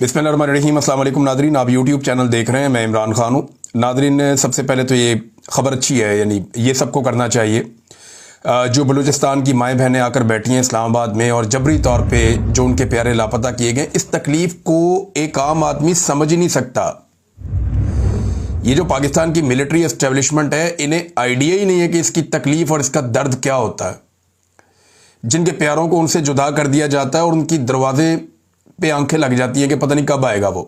बिस्मिल्लाहिर्रहमानिर्रहीम। अस्सलाम वालेकुम नादरीन, आप यूट्यूब चैनल देख रहे हैं, मैं इमरान खान हूँ। नादरीन, सबसे पहले तो ये ख़बर अच्छी है, यानी ये सबको करना चाहिए। जो बलूचिस्तान की माएँ बहनें आकर बैठी हैं इस्लामाबाद में और जबरी तौर पे जो उनके प्यारे लापता किए गए, इस तकलीफ़ को एक आम आदमी समझ ही नहीं सकता। ये जो पाकिस्तान की मिलिट्री एस्टेब्लिशमेंट है, इन्हें आइडिया ही नहीं है कि इसकी तकलीफ़ और इसका दर्द क्या होता है। जिनके प्यारों को उनसे जुदा कर दिया जाता है और उनकी दरवाजे पे आंखें लग जाती हैं कि पता नहीं कब आएगा वो।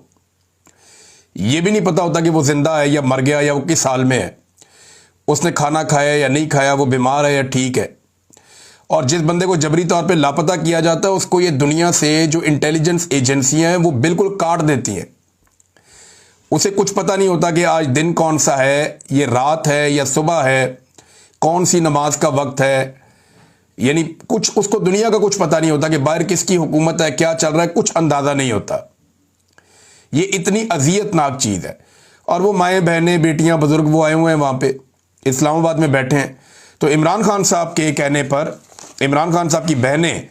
ये भी नहीं पता होता कि वो जिंदा है या मर गया या वो किस हाल में है, उसने खाना खाया या नहीं खाया, वो बीमार है या ठीक है। और जिस बंदे को जबरी तौर पे लापता किया जाता है, उसको ये दुनिया से जो इंटेलिजेंस एजेंसियां हैं वो बिल्कुल काट देती हैं। उसे कुछ पता नहीं होता कि आज दिन कौन सा है, ये रात है या सुबह है, कौन सी नमाज का वक्त है, यानी कुछ उसको दुनिया का कुछ पता नहीं होता कि बाहर किसकी हुकूमत है, क्या चल रहा है, कुछ अंदाज़ा नहीं होता। ये इतनी अजियतनाक चीज़ है। और वो माएँ बहनें बेटियां बुजुर्ग वो आए हुए हैं वहाँ पे इस्लामाबाद में बैठे हैं। तो इमरान खान साहब के कहने पर इमरान खान साहब की बहनें,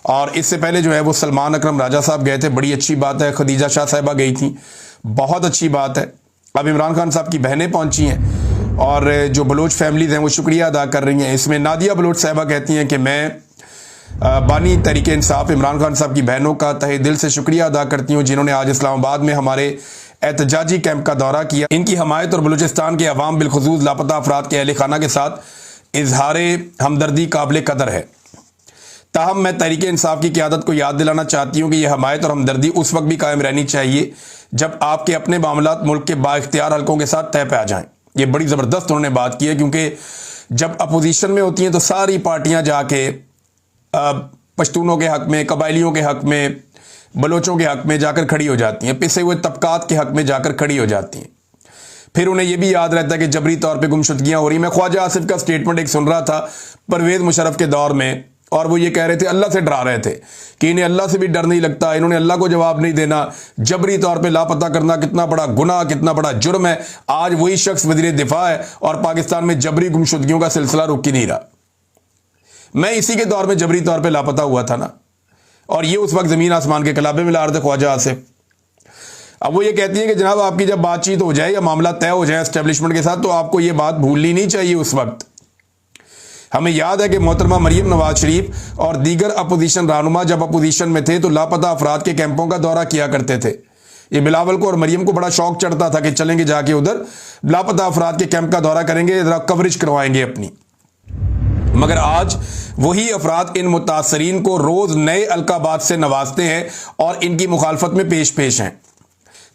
और इससे पहले जो है वो सलमान अकरम राजा साहब गए थे, बड़ी अच्छी बात है। खदीजा शाह साहिबा गई थी, बहुत अच्छी बात है। अब इमरान खान साहब की बहनें पहुँची हैं और जो बलोच फैमिलीज़ हैं वो शुक्रिया अदा कर रही हैं। इसमें नादिया बलोच साहिबा कहती हैं कि मैं बानी तहरीक इंसाफ इमरान खान साहब की बहनों का तहे दिल से शुक्रिया अदा करती हूँ, जिन्होंने आज इस्लामाबाद में हमारे एहतजाजी कैंप का दौरा किया। इनकी हमायत और बलूचिस्तान के अवाम बिलखुसूस लापता अफराद के अहल खाना के साथ इजहार हमदर्दी काबिल कदर है। ताहम मैं तहरीक इंसाफ की क़यादत को याद दिलाना चाहती हूँ कि यह हमायत और हमदर्दी उस वक्त भी कायम रहनी चाहिए जब आपके अपने मामलात मुल्क के बाइख्तियार हल्कों के साथ तय पे आ जाएं। ये बड़ी ज़बरदस्त उन्होंने बात की है, क्योंकि जब अपोजिशन में होती हैं तो सारी पार्टियां जाके पश्तूनों के हक में, कबायलियों के हक में, बलोचों के हक में जाकर खड़ी हो जाती हैं, पिसे हुए तबकात के हक में जाकर खड़ी हो जाती हैं। फिर उन्हें यह भी याद रहता है कि जबरी तौर पे गुमशुदगियां हो रही। मैं ख्वाजा आसिफ का स्टेटमेंट एक सुन रहा था परवेज़ मुशर्रफ के दौर में, और वो ये कह रहे थे, अल्लाह से डरा रहे थे कि इन्हें अल्लाह से भी डर नहीं लगता, इन्होंने अल्लाह को जवाब नहीं देना। जबरी तौर पे लापता करना कितना बड़ा गुनाह, कितना बड़ा जुर्म है। आज वही शख्स वज़ीर दिफा है और पाकिस्तान में जबरी गुमशुदगियों का सिलसिला रुक ही नहीं रहा। मैं इसी के दौर में जबरी तौर पे लापता हुआ था ना, और ये उस वक्त ज़मीन आसमान के कलाबे में ला रहे थे ख्वाजा आसिफ। अब वो ये कहती है कि जनाब आपकी जब बातचीत हो जाए या मामला तय हो जाए एस्टेब्लिशमेंट के साथ, तो आपको ये बात भूलनी नहीं चाहिए। उस वक्त हमें याद है कि मोहतरमा मरियम नवाज शरीफ और दीगर अपोजिशन रहनुमा जब अपोजिशन में थे तो लापता अफराद के कैंपों का दौरा किया करते थे। ये बिलावल को और मरियम को बड़ा शौक चढ़ता था कि चलेंगे जाके उधर लापता अफराद के कैंप का दौरा करेंगे, जरा कवरेज करवाएंगे अपनी। मगर आज वही अफराद इन मुतासरीन को रोज नए अलकाबात से नवाजते हैं और इनकी मुखालफत में पेश पेश हैं।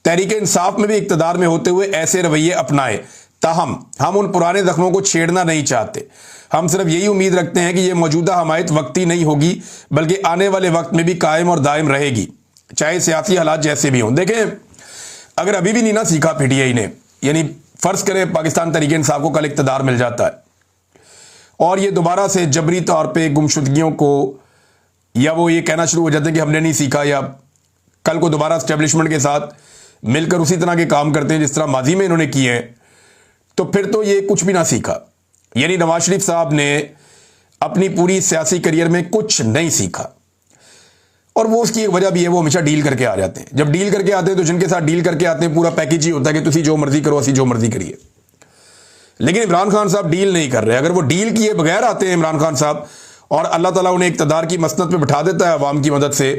तहरीक इंसाफ में भी इक्तदार में होते हुए ऐसे रवैये अपनाए, ताहम हम उन पुराने जख्मों को छेड़ना नहीं चाहते। हम सिर्फ यही उम्मीद रखते हैं कि यह मौजूदा हमायत वक्ती नहीं होगी, बल्कि आने वाले वक्त में भी कायम और दायम रहेगी, चाहे सियासी हालात जैसे भी हों। देखें, अगर अभी भी नहीं ना सीखा पीटीआई ने, यानी फर्ज करें पाकिस्तान तहरीक इंसाफ को कल इक्तदार मिल जाता है और ये दोबारा से जबरी तौर पे गुमशुदगियों को, या वो ये कहना शुरू हो जाते हैं कि हमने नहीं सीखा, या कल को दोबारा एस्टेब्लिशमेंट के साथ मिलकर उसी तरह के काम करते हैं जिस तरह माजी में इन्होंने किए हैं, तो फिर तो ये कुछ भी ना सीखा। यानी नवाज शरीफ साहब ने अपनी पूरी सियासी करियर में कुछ नहीं सीखा, और वो उसकी एक वजह भी है, वो हमेशा डील करके आ जाते हैं। जब डील करके आते हैं तो जिनके साथ डील करके आते हैं पूरा पैकेज ही होता है कि तुसी जो मर्जी करो, असी जो मर्जी करिए। लेकिन इमरान खान साहब डील नहीं कर रहे। अगर वो डील किए बगैर आते हैं इमरान खान साहब और अल्लाह ताला उन्हें इक्तदार की मसनद पे बिठा देता है अवाम की मदद से,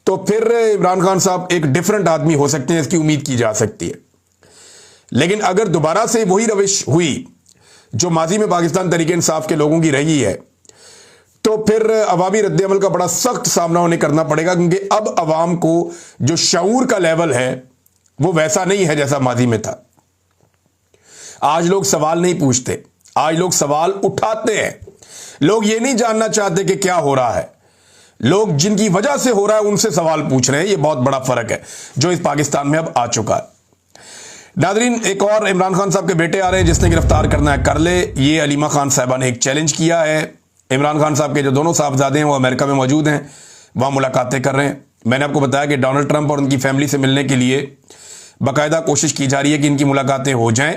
तो फिर इमरान खान साहब एक डिफरेंट आदमी हो सकते हैं, इसकी उम्मीद की जा सकती है। लेकिन अगर दोबारा से वही रविश हुई जो माजी में पाकिस्तान तहरीक इंसाफ के लोगों की रही है, तो फिर अवामी रद्द-ए-अमल का बड़ा सख्त सामना उन्हें करना पड़ेगा, क्योंकि अब अवाम को जो शऊर का लेवल है वो वैसा नहीं है जैसा माजी में था। आज लोग सवाल नहीं पूछते, आज लोग सवाल उठाते हैं। लोग ये नहीं जानना चाहते कि क्या हो रहा है, लोग जिनकी वजह से हो रहा है उनसे सवाल पूछ रहे हैं। ये बहुत बड़ा फर्क है जो इस पाकिस्तान में अब आ चुका है। नादरीन, एक और इमरान खान साहब के बेटे आ रहे हैं, जिसने गिरफ्तार करना है कर ले। ये अलीमा खान साहिबा ने एक चैलेंज किया है। इमरान खान साहब के जो दोनों साहबजादे हैं वो अमेरिका में मौजूद हैं, वहाँ मुलाकातें कर रहे हैं। मैंने आपको बताया कि डोनाल्ड ट्रंप और उनकी फैमिली से मिलने के लिए बाकायदा कोशिश की जा रही है कि इनकी मुलाकातें हो जाएं,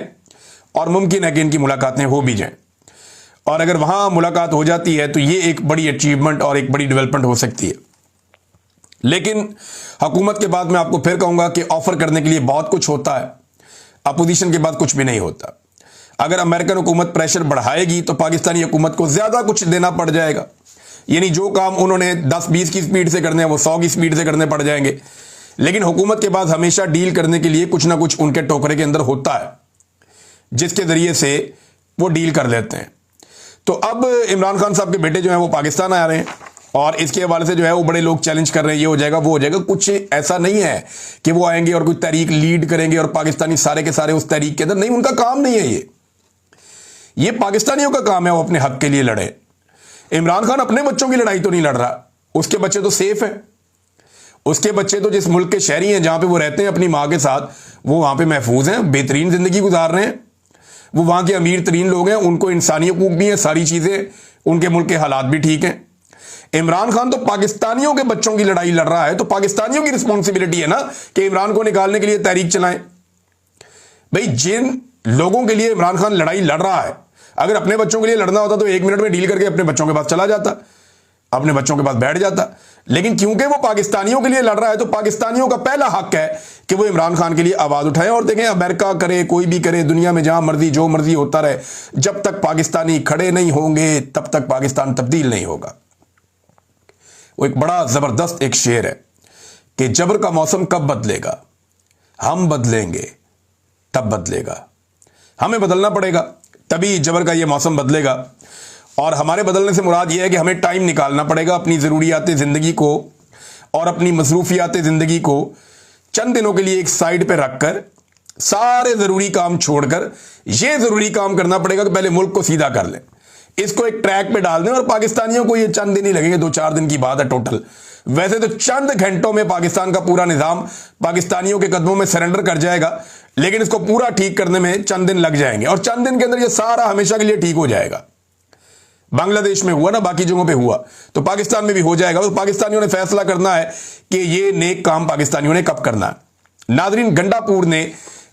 और मुमकिन है कि इनकी मुलाकातें हो भी जाएं। और अगर वहाँ मुलाकात हो जाती है तो ये एक बड़ी अचीवमेंट और एक बड़ी डेवलपमेंट हो सकती है। लेकिन हुकूमत के बाद मैं आपको फिर कहूंगा कि ऑफर करने के लिए बहुत कुछ होता है, अपोजिशन के बाद कुछ भी नहीं होता। अगर अमेरिकन हुकूमत प्रेशर बढ़ाएगी तो पाकिस्तानी हुकूमत को ज्यादा कुछ देना पड़ जाएगा, यानी जो काम उन्होंने 10-20 की स्पीड से करने हैं वो 100 की स्पीड से करने पड़ जाएंगे। लेकिन हुकूमत के पास हमेशा डील करने के लिए कुछ ना कुछ उनके टोकरे के अंदर होता है, जिसके जरिए से वो डील कर लेते हैं। तो अब इमरान खान साहब के बेटे जो हैं वो पाकिस्तान आ रहे हैं और इसके हवाले से जो है वो बड़े लोग चैलेंज कर रहे हैं, ये हो जाएगा वो हो जाएगा। कुछ ऐसा नहीं है कि वो आएंगे और कुछ तहरीक लीड करेंगे और पाकिस्तानी सारे के सारे उस तहरीक के अंदर, नहीं, उनका काम नहीं है ये पाकिस्तानियों का काम है वो अपने हक के लिए लड़े। इमरान खान अपने बच्चों की लड़ाई तो नहीं लड़ रहा, उसके बच्चे तो सेफ हैं, उसके बच्चे तो जिस मुल्क के शहरी हैं जहां पे वो रहते हैं अपनी मां के साथ, वो वहां पे महफूज हैं, बेहतरीन जिंदगी गुजार रहे हैं, वो वहां के अमीर तरीन लोग हैं, उनको इंसानी हकूक भी हैं, सारी चीजें, उनके मुल्क के हालात भी ठीक हैं। इमरान खान तो पाकिस्तानियों के बच्चों की लड़ाई लड़ रहा है, तो पाकिस्तानियों की रिस्पॉन्सिबिलिटी है ना कि इमरान को निकालने के लिए तहरीक चलाएं। भाई जिन लोगों के लिए इमरान खान लड़ाई लड़ रहा है, अगर अपने बच्चों के लिए लड़ना होता तो 1 मिनट में डील करके अपने बच्चों के पास चला जाता, अपने बच्चों के पास बैठ जाता। लेकिन क्योंकि वो पाकिस्तानियों के लिए लड़ रहा है तो पाकिस्तानियों का पहला हक है कि वो इमरान खान के लिए आवाज उठाएं। और देखें, अमेरिका करे, कोई भी करे, दुनिया में जहां मर्जी जो मर्जी होता रहे, जब तक पाकिस्तानी खड़े नहीं होंगे तब तक पाकिस्तान तब्दील नहीं होगा। वो एक बड़ा जबरदस्त एक शेर है कि जबर का मौसम कब बदलेगा, हम बदलेंगे तब बदलेगा। हमें बदलना पड़ेगा तभी जबर का ये मौसम बदलेगा। और हमारे बदलने से मुराद ये है कि हमें टाइम निकालना पड़ेगा अपनी ज़रूरियात ज़िंदगी को और अपनी मसरूफियात ज़िंदगी को चंद दिनों के लिए एक साइड पे रखकर सारे ज़रूरी काम छोड़कर ये ज़रूरी काम करना पड़ेगा कि पहले मुल्क को सीधा कर लें, इसको एक ट्रैक पे डाल दें। और पाकिस्तानियों को ये चंद दिन ही लगेंगे, 2-4 दिन की बात है टोटल। वैसे तो चंद घंटों में पाकिस्तान का पूरा निज़ाम पाकिस्तानियों के कदमों में सरेंडर कर जाएगा, लेकिन इसको पूरा ठीक करने में चंद दिन लग जाएंगे और चंद दिन के अंदर ये सारा हमेशा के लिए ठीक हो जाएगा। बांग्लादेश में हुआ ना, बाकी जगहों पे हुआ, तो पाकिस्तान में भी हो जाएगा। तो पाकिस्तानियों ने फैसला करना है कि ये नेक काम पाकिस्तानियों ने कब करना है। नादरीन, गंडापुर ने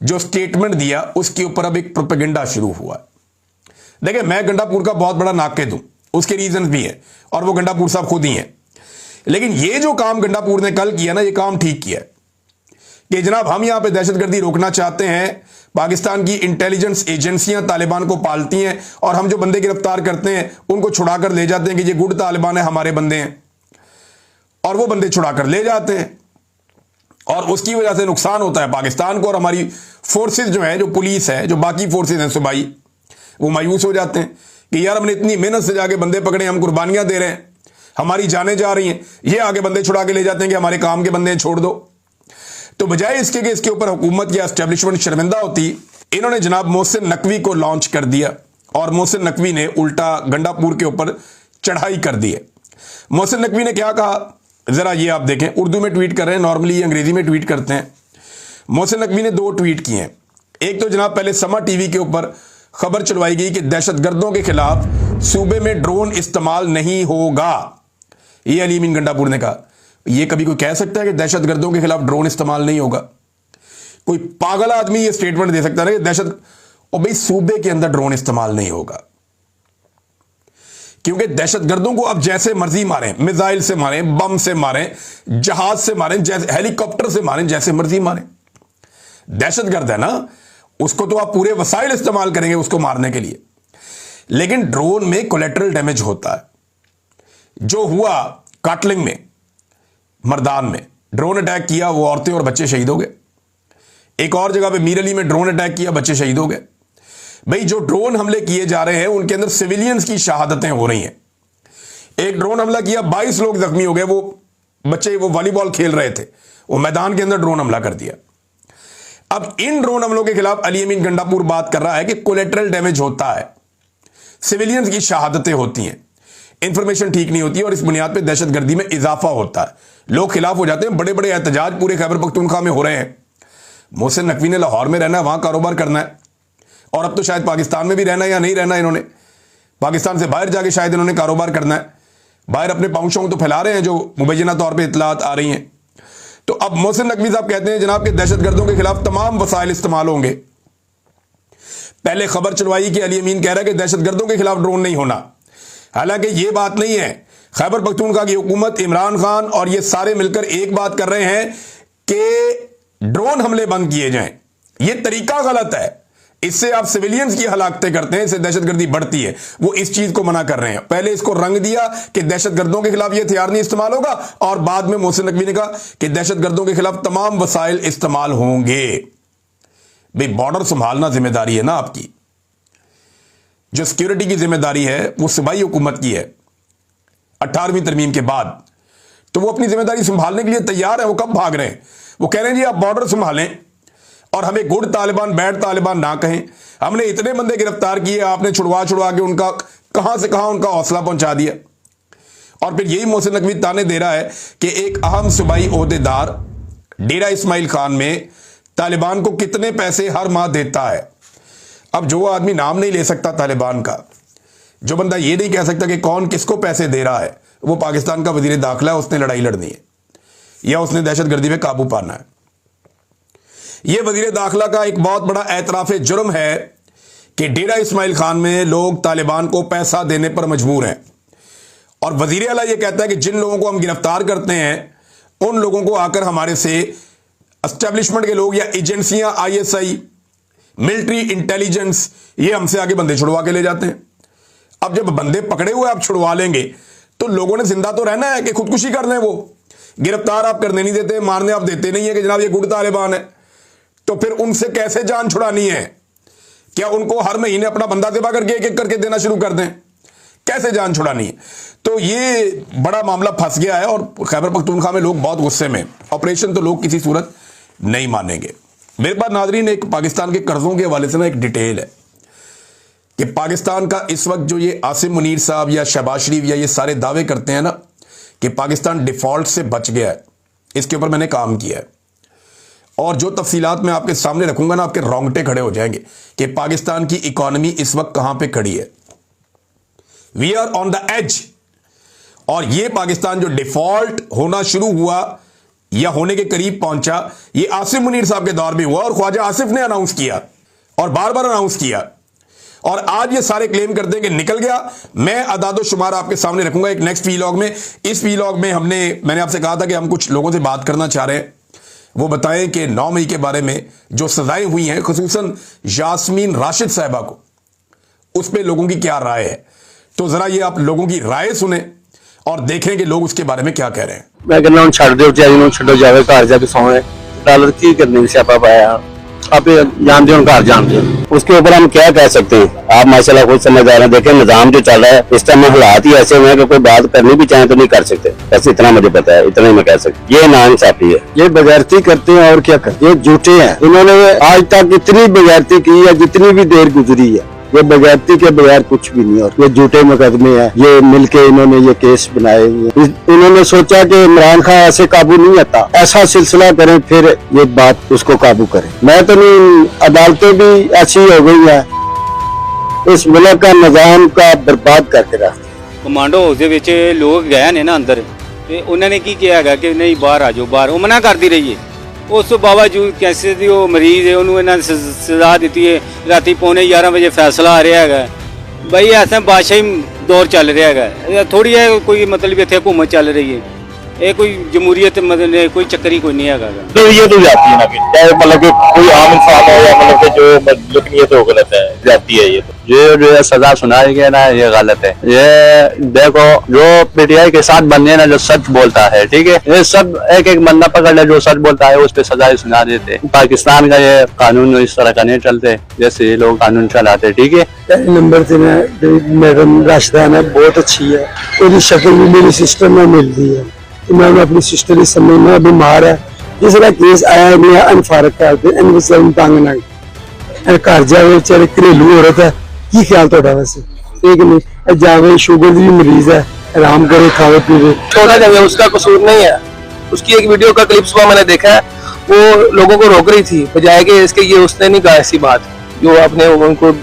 जो स्टेटमेंट दिया उसके ऊपर अब एक प्रोपेगेंडा शुरू हुआ। देखिए, मैं गंडापुर का बहुत बड़ा नाक़िद हूं, उसके रीजन भी है और वो गंडापुर साहब खुद ही हैं। लेकिन ये जो काम गंडापुर ने कल किया ना, ये काम ठीक किया कि जनाब हम यहां पे दहशतगर्दी रोकना चाहते हैं, पाकिस्तान की इंटेलिजेंस एजेंसियां तालिबान को पालती हैं और हम जो बंदे गिरफ्तार करते हैं उनको छुड़ाकर ले जाते हैं कि ये गुड तालिबान है, हमारे बंदे हैं, और वो बंदे छुड़ाकर ले जाते हैं और उसकी वजह से नुकसान होता है पाकिस्तान को। और हमारी फोर्सेज जो है, जो पुलिस है, जो बाकी फोर्सेज हैं सूबाई, वो मायूस हो जाते हैं कि यार हमने इतनी मेहनत से जाके बंदे पकड़े, हम कुर्बानियां दे रहे हैं, हमारी जानें जा रही हैं, ये आगे बंदे छुड़ा के ले जाते हैं कि हमारे काम के बंदे छोड़ दो। तो बजाय इसके कि इसके ऊपर हुकूमत या एस्टेब्लिशमेंट शर्मिंदा होती, इन्होंने जनाब मोहसिन नकवी को लॉन्च कर दिया और मोहसिन नकवी ने उल्टा गंडापुर के ऊपर चढ़ाई कर दी है। मोहसिन नकवी ने क्या कहा, जरा ये आप देखें, उर्दू में ट्वीट कर रहे हैं, नॉर्मली अंग्रेजी में ट्वीट करते हैं। मोहसिन नकवी ने 2 ट्वीट किए हैं। एक तो जनाब पहले समा टीवी के ऊपर खबर चलवाई गई कि दहशतगर्दों के खिलाफ सूबे में ड्रोन इस्तेमाल नहीं होगा, ये अली अमीन गंडापुर ने कहा। ये कभी कोई कह सकता है कि दहशतगर्दों के खिलाफ ड्रोन इस्तेमाल नहीं होगा? कोई पागल आदमी ये स्टेटमेंट दे सकता है कि दहशत, और भाई सूबे के अंदर ड्रोन इस्तेमाल नहीं होगा, क्योंकि दहशतगर्दों को अब जैसे मर्जी मारें, मिसाइल से मारें, बम से मारें, जहाज से मारें, जैसे हेलीकॉप्टर से मारें, जैसे मर्जी मारें, दहशतगर्द है ना, उसको तो आप पूरे वसाइल इस्तेमाल करेंगे उसको मारने के लिए। लेकिन ड्रोन में कोलेटरल डैमेज होता है। जो हुआ काटलिंग में, मर्दान में ड्रोन अटैक किया, वो औरतें और बच्चे शहीद हो गए। एक और जगह पे मीर अली में ड्रोन अटैक किया, बच्चे शहीद हो गए। भाई जो ड्रोन हमले किए जा रहे हैं उनके अंदर सिविलियंस की शहादतें हो रही हैं। एक ड्रोन हमला किया, 22 लोग जख्मी हो गए, वो बच्चे वो वॉलीबॉल खेल रहे थे, वो मैदान के अंदर ड्रोन हमला कर दिया। अब इन ड्रोन हमलों के खिलाफ अली अमीन गंडापुर बात कर रहा है कि कोलेटरल डैमेज होता है, सिविलियंस की शहादतें होती हैं, इंफॉर्मेशन ठीक नहीं होती है और इस बुनियाद पर दहशतगर्दी में इजाफा होता है, लोग खिलाफ हो जाते हैं। बड़े बड़े एहतजाज पूरे खैबर पख्तूनख्वा में हो रहे हैं। मोहसिन नकवी ने लाहौर में रहना है, वहां कारोबार करना है, और अब तो शायद पाकिस्तान में भी रहना है या नहीं रहना है, इन्होंने पाकिस्तान से बाहर जाके शायद इन्होंने कारोबार करना है, बाहर अपने पाउंशों तो फैला रहे हैं जो मुबैना तौर पर इतलात आ रही हैं। तो अब मोहसिन नकवी साहब कहते हैं जनाब के दहशतगर्दों के खिलाफ तमाम वसाइल इस्तेमाल होंगे। पहले खबर चलवाई कि अली अमीन कह रहा है कि दहशतगर्दों के खिलाफ ड्रोन नहीं होना, हालांकि यह बात नहीं है। खैबर पख्तूनख्वा की हुकूमत, इमरान खान और ये सारे मिलकर एक बात कर रहे हैं कि ड्रोन हमले बंद किए जाएं। ये तरीका गलत है, इससे आप सिविलियंस की हलाकतें करते हैं, इससे दहशतगर्दी बढ़ती है। वो इस चीज को मना कर रहे हैं। पहले इसको रंग दिया कि दहशतगर्दों के खिलाफ ये हथियार नहीं इस्तेमाल होगा, और बाद में मोहसिन नकवी ने कहा कि दहशतगर्दों के खिलाफ तमाम वसाइल इस्तेमाल होंगे। भाई बॉर्डर संभालना जिम्मेदारी है ना आपकी, जो सिक्योरिटी की जिम्मेदारी है वो सूबाई हुकूमत की है 18वीं तरमीम के बाद, तो वो अपनी जिम्मेदारी संभालने के लिए तैयार है। वो कब भाग रहे हैं? वो कह रहे हैं जी आप बॉर्डर संभालें और हमें गुड तालिबान बैड तालिबान ना कहें। हमने इतने बंदे गिरफ्तार किए, आपने छुड़वा के उनका कहां से कहां उनका हौसला पहुंचा दिया। और फिर यही मोहसिन नकवी ताने दे रहा है कि एक अहम सूबाई ओहदेदार डेरा इस्माइल खान में तालिबान को कितने पैसे हर माह देता है। अब जो आदमी नाम नहीं ले सकता तालिबान का, जो बंदा ये नहीं कह सकता कि कौन किसको पैसे दे रहा है, वो पाकिस्तान का वजीर दाखिला है, उसने लड़ाई लड़नी है या उसने दहशतगर्दी पे काबू पाना है। यह वजीर दाखिला का एक बहुत बड़ा एतराफ जुर्म है कि डेरा इस्माइल खान में लोग तालिबान को पैसा देने पर मजबूर हैं। और वजीर आला यह कहता है कि जिन लोगों को हम गिरफ्तार करते हैं उन लोगों को आकर हमारे से एस्टेब्लिशमेंट के लोग या एजेंसियां, ISI, मिलिट्री इंटेलिजेंस, ये हमसे आगे बंदे छुड़वा के ले जाते हैं। अब जब बंदे पकड़े हुए आप छुड़वा लेंगे तो लोगों ने जिंदा तो रहना है कि खुदकुशी कर लें। वो गिरफ्तार आप करने नहीं देते, मारने आप देते नहीं है कि जनाब ये गुड तालिबान है, तो फिर उनसे कैसे जान छुड़ानी है? क्या उनको हर महीने अपना बंदा ज़िबा करके एक एक करके देना शुरू कर दें? कैसे जान छुड़ानी है? तो ये बड़ा मामला फंस गया है और खैबर पख्तूनख्वा में लोग बहुत गुस्से में। ऑपरेशन तो लोग किसी सूरत नहीं मानेंगे। मेरे पास नाजरीन एक पाकिस्तान के कर्जों के हवाले से ना एक डिटेल है कि पाकिस्तान का इस वक्त जो ये आसिम मुनीर साहब या शहबाज शरीफ या ये सारे दावे करते हैं ना कि पाकिस्तान डिफॉल्ट से बच गया है, इसके ऊपर मैंने काम किया है और जो तफसीलात मैं आपके सामने रखूंगा ना, आपके रोंगटे खड़े हो जाएंगे कि पाकिस्तान की इकॉनमी इस वक्त कहां पे खड़ी है। We are on the edge. और ये पाकिस्तान जो डिफॉल्ट होना शुरू हुआ या होने के करीब पहुंचा, ये आसिम मुनीर साहब के दौर में हुआ और ख्वाजा आसिफ ने अनाउंस किया और बार बार अनाउंस किया। और आज ये सारे क्लेम करते हैं कि निकल गया। मैं अदादो शुमार आपके सामने रखूंगा एक नेक्स्ट वीलॉग में। इस वीलॉग में मैंने आपसे कहा था कि हम कुछ लोगों से बात करना चाह रहे हैं, वो बताएं कि 9 मई के बारे में जो सजाएं हुई हैं, खुसूसन यास्मीन राशिद साहिबा को, उस पर लोगों की क्या राय है। तो जरा ये आप लोगों की राय सुने और देखें कि लोग उसके बारे में क्या कह रहे हैं। मैं कहना हूं छड़ दो चाहे छो जावे घर जाके सोए अदालत की करने की स्यापा पाया। आप जानते हो घर जानते हो, उसके ऊपर हम क्या कह सकते हैं। आप माशाल्लाह खुद समझदार हैं। देखें निजाम जो चल रहा है इस टाइम हालात ही ऐसे हुए हैं कि कोई बात करनी भी चाहे तो नहीं कर सकते। बस इतना मुझे पता है, इतना ही मैं कह सकता। ये नाइंसाफी है, ये बगैरती करते हैं और क्या करते हैं। ये झूठे हैं। इन्होंने आज तक इतनी बगैरती की है, जितनी भी देर गुजरी है, ये बगैरती के बगैर कुछ भी नहीं। और ये झूठे मुकदमे हैं, ये मिलके इन्होंने ये केस बनाए। इन्होंने सोचा कि इमरान खान ऐसे काबू नहीं आता, ऐसा सिलसिला करें फिर ये बात उसको काबू करें। मैं तो नहीं, अदालतें भी ऐसी हो गई है, इस मुल्क का निजाम का बर्बाद करके रखते। कमांडो हाउस ਦੇ ਵਿੱਚ ਲੋਕ ਗਏ ਨੇ ਨਾ ਅੰਦਰ ਤੇ ਉਹਨਾਂ ਨੇ ਕੀ ਕਿਹਾ ਹੈਗਾ ਕਿ ਨਹੀਂ ਬਾਹਰ ਆ ਜਾਓ, ਬਾਹਰ ਉਹ ਮਨਾ ਕਰਦੀ ਰਹੀ ਹੈ। ਉਸ ਤੋਂ ਬਾਵਜੂਦ ਕੈਂਸਰ ਦੀ ਉਹ ਮਰੀਜ਼ ਹੈ, ਉਹਨੂੰ ਇਹਨਾਂ ਨੇ ਸਜ਼ਾ ਦਿੱਤੀ ਹੈ। ਰਾਤੀ 11:45 ਵਜੇ ਫੈਸਲਾ ਆ ਰਿਹਾ ਹੈਗਾ। ਬਈ ਐਸਾ ਬਾਦਸ਼ਾਹੀ ਦੌਰ ਚੱਲ ਰਿਹਾ ਹੈਗਾ। ਥੋੜੀ ਹੈ ਕੋਈ ਮਤਲਬ ਇੱਥੇ ਹਕੂਮਤ ਚੱਲ ਰਹੀ ਹੈ। ਇਹ ਕੋਈ ਜਮਹੂਰੀਅਤ मतलब कोई चक्कर ही कोई नहीं है। तो ये तो जाती है ना कि चाहे मतलब कि कोई आम इंसान हो या मतलब कि जो मतलब ये तो गलत है, जाती है। ये जो है सजा सुनाई गई ना, ये गलत है। ये देखो जो PTI के साथ बंदे ना जो सच बोलता है, ठीक है, ये सब एक एक बंदा पकड़ ले जो सच बोलता है उस पर सजा सुना देते। पाकिस्तान का ये कानून इस तरह का नहीं चलते जैसे ये लोग कानून चलाते, ठीक है। पहले नंबर से मैडम राशिदा है, बहुत अच्छी है। पूरी शक्ल भी मेरी सिस्टर में मिलती है। मैं अपनी सिस्टर इस समय में बीमार है, जिसका केस आया मैं अनफारक करते तंग ना घर जावे बेचारे घरेलू औरत है। की ख्याल थोड़ा वैसे ठीक नहीं जावे, शुगर की मरीज है, आराम करे खावे पीवे छोड़ा जाए, उसका कसूर नहीं है। उसकी एक वीडियो का क्लिप सुबह मैंने देखा है, वो लोगों को रोक रही थी बजाय कि इसके ये उसने नहीं कहा ऐसी बात जो आपने उनको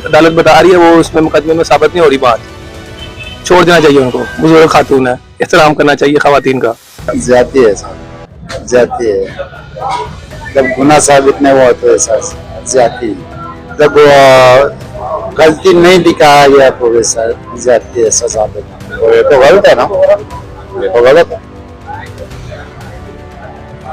अदालत बता रही है, वो उसमें मुकदमे में साबित नहीं हो रही। बात छोड़ देना चाहिए उनको, बुजुर्ग खातून है, एहतराम करना चाहिए खवातीन का। जाती है जाती है जब गुनाह साबित नहीं हुआ तो ऐसा जाती। जब गलती नहीं दिखाया गया प्रोफेसर ज्यादा सजा देना, तो ये तो गलत है ना, ये तो गलत है,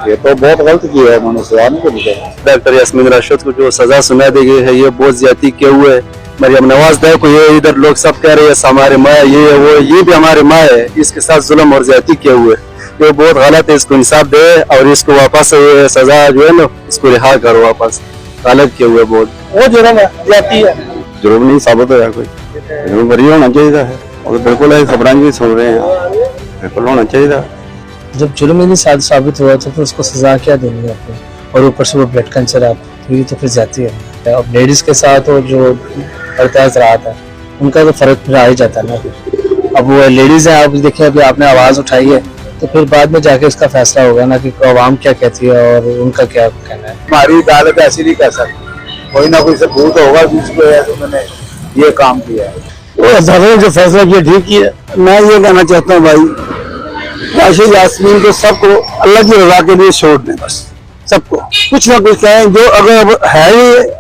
ये तो बहुत गलत किया है उन्होंने सजा नहीं दी। डॉक्टर यास्मीन राशिद को जो सजा सुना दी गई है ये बहुत ज्यादा किए हुए है। मरियम नवाज देखो ये इधर लोग सब कह रहे हैं हमारे माँ ये वो, ये भी हमारे माँ है, इसके साथ जुल्म और ज्यादती किए हुए, ये बहुत गलत है। इसको इंसाफ दे और इसको वापस ये सजा जो है ना इसको रिहा करो वापस, गलत किए हुए बहुत। वो जुर्म है, जाती है, जुर्म नहीं साबित होया कोई, जुर्म बरी होना चाहिए है और बिल्कुल है खबर भी सुन रहे हैं, बिल्कुल होना चाहिए। जब जुर्म ही नहीं साबित हुआ तो फिर उसको सजा क्या देनी है अपनी, और ऊपर से वो ब्लड कैंसर आप, ये तो फिर जाती है। अब लेडीज के साथ और जो अरताज रहा था उनका तो फर्क फिर आ ही जाता है ना। अब वो लेडीज है, आप देखिए अभी आपने आवाज उठाई है तो फिर बाद में जाके इसका फैसला होगा ना कि आवाम क्या कहती है और उनका क्या कहना है। हमारी अदालत ऐसी नहीं कर सकती, कोई ना कोई सबूत होगा जिसको उन्होंने ये काम किया है। वो अदालत ने जो फैसला किया ठीक ही है। मैं ये कहना चाहता हूँ भाई, राशिद यास्मीन को सबको अल्लाह की रजा के लिए छोड़ दें, बस सबको कुछ ना कुछ कहें, जो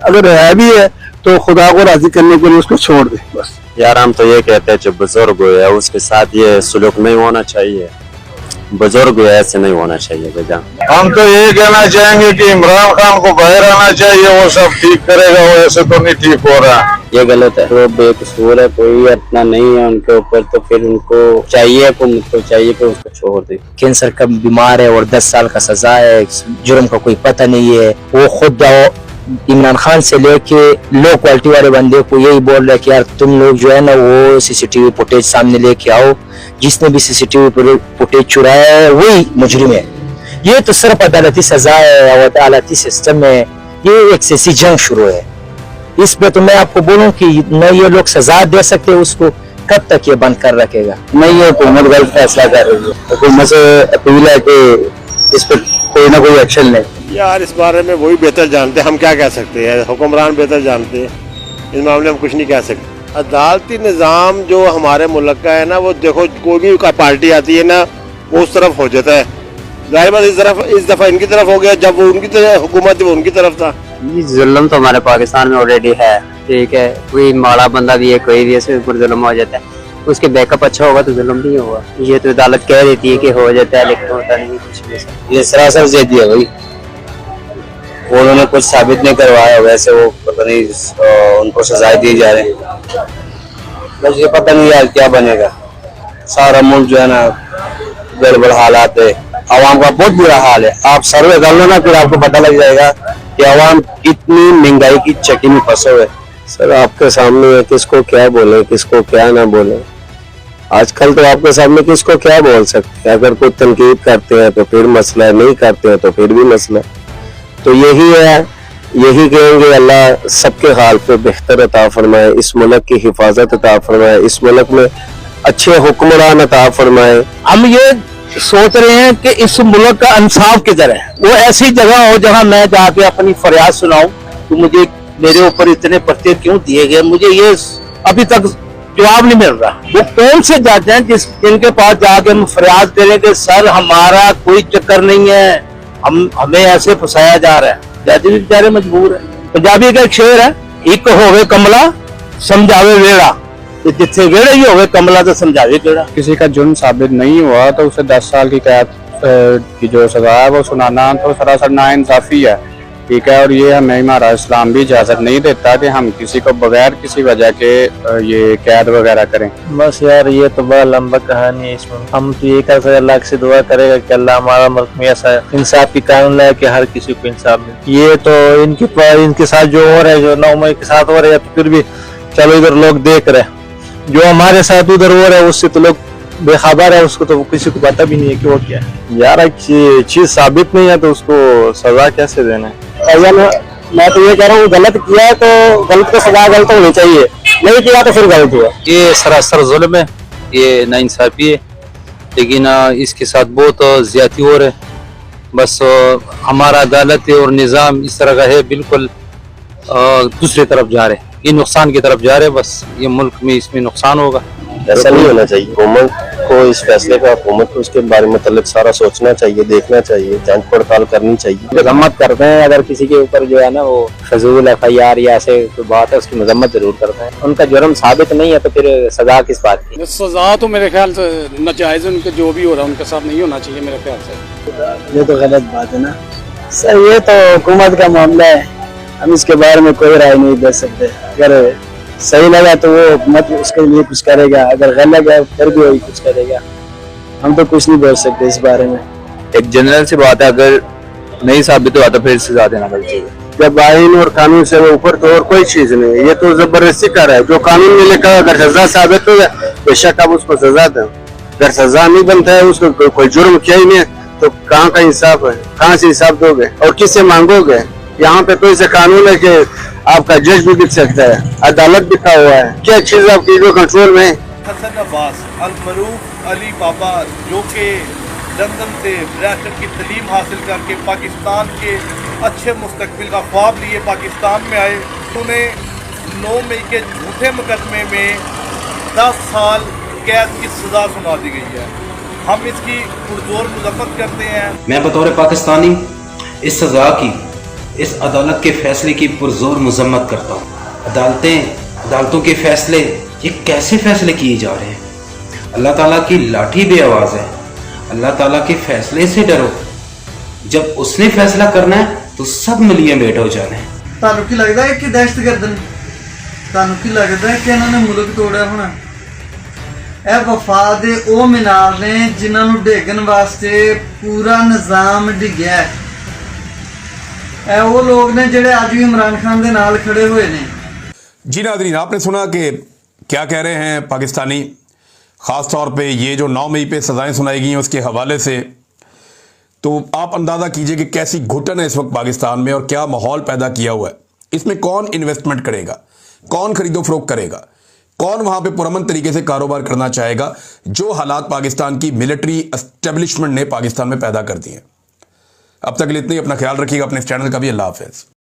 अगर है भी है तो खुदा को राजी करने के लिए उसको छोड़ दें बस। यार हम तो ये कहते हैं जब बुजुर्ग है उसके साथ ये सुलूक नहीं होना चाहिए, बुजुर्ग ऐसे नहीं होना चाहिए बेजा। हम तो ये कहना चाहेंगे कि इमरान खान को बाहर आना चाहिए, वो सब ठीक करेगा, वो ऐसे तो नहीं ठीक हो रहा। ये गलत है, वो बेकसूर है, कोई अपना नहीं है उनके ऊपर, तो फिर उनको चाहिए कि उसको छोड़ दे। कैंसर का बीमार है और 10 साल का सजा है, जुर्म का कोई पता नहीं है। वो खुद इमरान खान से लेके लो क्वालिटी वाले बंदे को यही बोल रहे कि यार तुम लोग जो है ना वो सीसीटीवी फुटेज सामने लेके आओ, जिसने भी सीसीटीवी फुटेज चुराया है वही मुजरिम है। ये तो सिर्फ अदालती सजा है और अदालती सिस्टम है, ये एक सियासी जंग शुरू है। इस पे तो मैं आपको बोलूं कि न ये लोग सजा दे सकते, उसको कब तक ये बंद कर रखेगा। नहीं, ये हुकूमत गलत फैसला कर रही है, हुकूमत से अपील है कि इस पर कोई ना कोई एक्शन ले। यार इस बारे में वही बेहतर जानते हैं, हम क्या कह सकते हैं, हुक्मरान बेहतर जानते हैं, इस मामले में हम कुछ नहीं कह सकते। अदालती निज़ाम जो हमारे मुल्क का है ना, वो देखो कोई भी पार्टी आती है ना वो उस तरफ हो जाता है, जाहिर बात इस दफ़ा इनकी तरफ हो गया, जब वो उनकी तरफ हुकूमत थी वो उनकी तरफ था। जुल्म तो हमारे पाकिस्तान में ऑलरेडी है, ठीक है, कोई माड़ा बंदा भी है, कोई भी ऐसे ऊपर जुल्म हो जाता है, उसके बैकअप अच्छा होगा तो जुल्म नहीं होगा। ये तो अदालत कह देती है कि हो जाता है, लेकिन होता नहीं कुछ भी। ये सरासर दे दिया भाई, उन्होंने कुछ साबित नहीं करवाया, वैसे वो पता नहीं उनको सजाएं दी जा रहे हैं, बस ये पता नहीं यार क्या बनेगा। सारा मुल्क जो है ना गड़बड़ हालात है, आवाम का बहुत बुरा हाल है। आप सर्वे कर लो ना, फिर आपको पता लग जाएगा कि आवाम कितनी महंगाई की चक्की में फंसे हुए। सर आपके सामने है, किसको क्या बोले किसको क्या ना बोले। आजकल तो आपके सामने किसको क्या बोल सकते हैं, अगर कोई तनकीद करते हैं तो फिर मसला है, नहीं करते हैं तो फिर भी मसला है। तो यही है, यही कहेंगे अल्लाह सबके हाल पे बेहतर अता फरमाए, इस मुल्क की हिफाजत अता फरमाए, इस मुल्क में अच्छे हुक्मरान अता फरमाए। हम ये सोच रहे हैं कि इस मुल्क का इंसाफ किधर है, वो ऐसी जगह हो जहां मैं जाके अपनी फरियाद सुनाऊं तो मुझे मेरे ऊपर इतने पर्चे क्यों दिए गए, मुझे ये अभी तक जवाब नहीं मिल रहा। वो कौन से जज हैं जिनके पास जाके हम फरियाद करें कि सर हमारा कोई चक्कर नहीं है, हमें ऐसे फंसाया जा रहा है। जज भी बेचारे मजबूर है। पंजाबी का एक शेर है, एक होवे कमला समझावे वेड़ा, जिथे वेड़ा ही होवे कमला तो समझावे वेड़ा। किसी का जुर्म साबित नहीं हुआ तो उसे 10 साल की कैद की जो सजा है वो सुनाना तो सरासर नाइंसाफी है, ठीक है। और ये हमें हमारा इस्लाम भी इजाजत नहीं देता कि हम किसी को बगैर किसी वजह के ये कैद वगैरह करें। बस यार ये तो बड़ा लंबा कहानी है, इसमें हम तो ये कर सकते अल्लाह से दुआ करेगा कि अल्लाह हमारा मुल्क में ऐसा इंसाफ की कानून लाए कि हर किसी को इंसाफ मिले। ये तो इनके साथ जो हो रहा है, जो 9 मई के साथ हो रहा है, फिर भी चलो इधर लोग देख रहे हैं, जो हमारे साथ उधर हो रहा है उससे तो लोग बेखबर है, उसको तो किसी को पता भी नहीं है कि वो क्या है। यार एक चीज साबित नहीं है तो उसको सजा कैसे देना है। मैं तो ये कह रहा हूँ गलत किया है तो गलत को सजा गलत होनी चाहिए, नहीं किया तो फिर गलत हुआ। ये सरासर जुल्म है, ये नाइंसाफी है, लेकिन इसके साथ बहुत ज्यादती हो रहा है। बस हमारा अदालत और निज़ाम इस तरह का है, बिल्कुल दूसरी तरफ जा रहे, ये नुकसान की तरफ जा रहे। बस ये मुल्क में इसमें नुकसान होगा, ऐसा नहीं होना चाहिए। हुकूमत को, इस फैसले का हुकूमत को इसके बारे में मतलब सारा सोचना चाहिए, देखना चाहिए, जांच पड़ताल करनी चाहिए। मजम्मत करते हैं अगर किसी के ऊपर जो है ना वो फजूल FIR या ऐसे कोई बात है उसकी मजम्मत जरूर करते हैं। उनका जुर्म साबित नहीं है तो फिर सजा किस बात की? सजा तो मेरे ख्याल से नाजायज उनके जो भी हो रहा है उनके साथ नहीं होना चाहिए मेरे ख्याल से। ये तो गलत बात है ना सर, ये तो हुकूमत का मामला है, हम इसके बारे में कोई राय नहीं दे सकते। अगर सही लगा तो वो हुकूमत उसके लिए कुछ करेगा, अगर गलत है फिर भी वही कुछ करेगा, हम तो कुछ नहीं बोल सकते इस बारे में। एक जनरल सी बात है, अगर नहीं साबित हुआ तो फिर सजा देना चाहिए। जब आइन और कानून से ऊपर तो और कोई चीज नहीं है, ये तो जबरदस्ती कर रहा है। जो कानून में लिखा है अगर सजा साबित हो जाए बेशक आप उसको सजा दें, अगर सजा नहीं बनता है, उसको कोई जुर्म किया ही नहीं तो कहाँ का इंसाफ है, कहाँ से हिसाब दोगे और किससे मांगोगे? यहाँ पे तो ऐसा कानून है कि आपका जज भी दिख सकता है, अदालत बिठा हुआ है, क्या चीज आपकी जो कंट्रोल में? हसन अब्बास अल-मरूफ अली बाबा जो कि लंदन से बैरिस्टर की तालीम हासिल करके पाकिस्तान के अच्छे मुस्तकबिल का ख्वाब लिए पाकिस्तान में आए, उन्हें 9 मई के झूठे मुकदमे में 10 साल कैद की सजा सुना दी गई है। हम इसकी पुरजोर मजम्मत करते हैं। मैं बतौर पाकिस्तानी इस सज़ा की, इस अदालत के फैसले की पुरजोर मजम्मत करता हूँ। अदालतों के फैसले ये कैसे फैसले किए जा रहे हैं? अल्लाह ताला की लाठी बे आवाज़ है, अल्लाह ताला के फैसले से डरो। जब उसने फैसला करना है तो सब मिलिए मेट हो जाने। ਤੁਹਾਨੂੰ ਕੀ ਲੱਗਦਾ ਹੈ ਕਿ ਦਹਿਸ਼ਤਗਰਦ ਨੇ? ਤੁਹਾਨੂੰ ਕੀ ਲੱਗਦਾ ਹੈ ਕਿ ਇਹਨਾਂ ਨੇ ਮੁਲਕ ਤੋੜਿਆ ਹੋਣਾ? ਇਹ ਵਫਾ ਦੇ ਉਹ ਮੀਨਾਰ ਨੇ ਜਿਨ੍ਹਾਂ ਨੂੰ ਡੇਗਣ ਵਾਸਤੇ ਪੂਰਾ ਨਿਜ਼ਾਮ ਡਿੱਗਿਆ ਹੈ। ਇਹ ਉਹ ਲੋਕ ਨੇ ਜਿਹੜੇ ਅੱਜ ਵੀ ਇਮਰਾਨ ਖਾਨ ਦੇ ਨਾਲ ਖੜੇ ਹੋਏ ਨੇ। जी नाज़रीन, आपने सुना कि क्या कह रहे हैं पाकिस्तानी, ख़ास तौर पे ये जो 9 मई पे सज़ाएं सुनाई गई हैं उसके हवाले से। तो आप अंदाज़ा कीजिए कि कैसी घुटन है इस वक्त पाकिस्तान में और क्या माहौल पैदा किया हुआ है। इसमें कौन इन्वेस्टमेंट करेगा, कौन खरीदो फरोख्त करेगा, कौन वहाँ पे पुरअमन तरीके से कारोबार करना चाहेगा, जो हालात पाकिस्तान की मिलिट्री एस्टेब्लिशमेंट ने पाकिस्तान में पैदा कर दिए हैं। अब तक के लिए इतना ही। अपना ख्याल रखिएगा, अपने इस चैनल का भी। अल्लाह हाफ़िज़।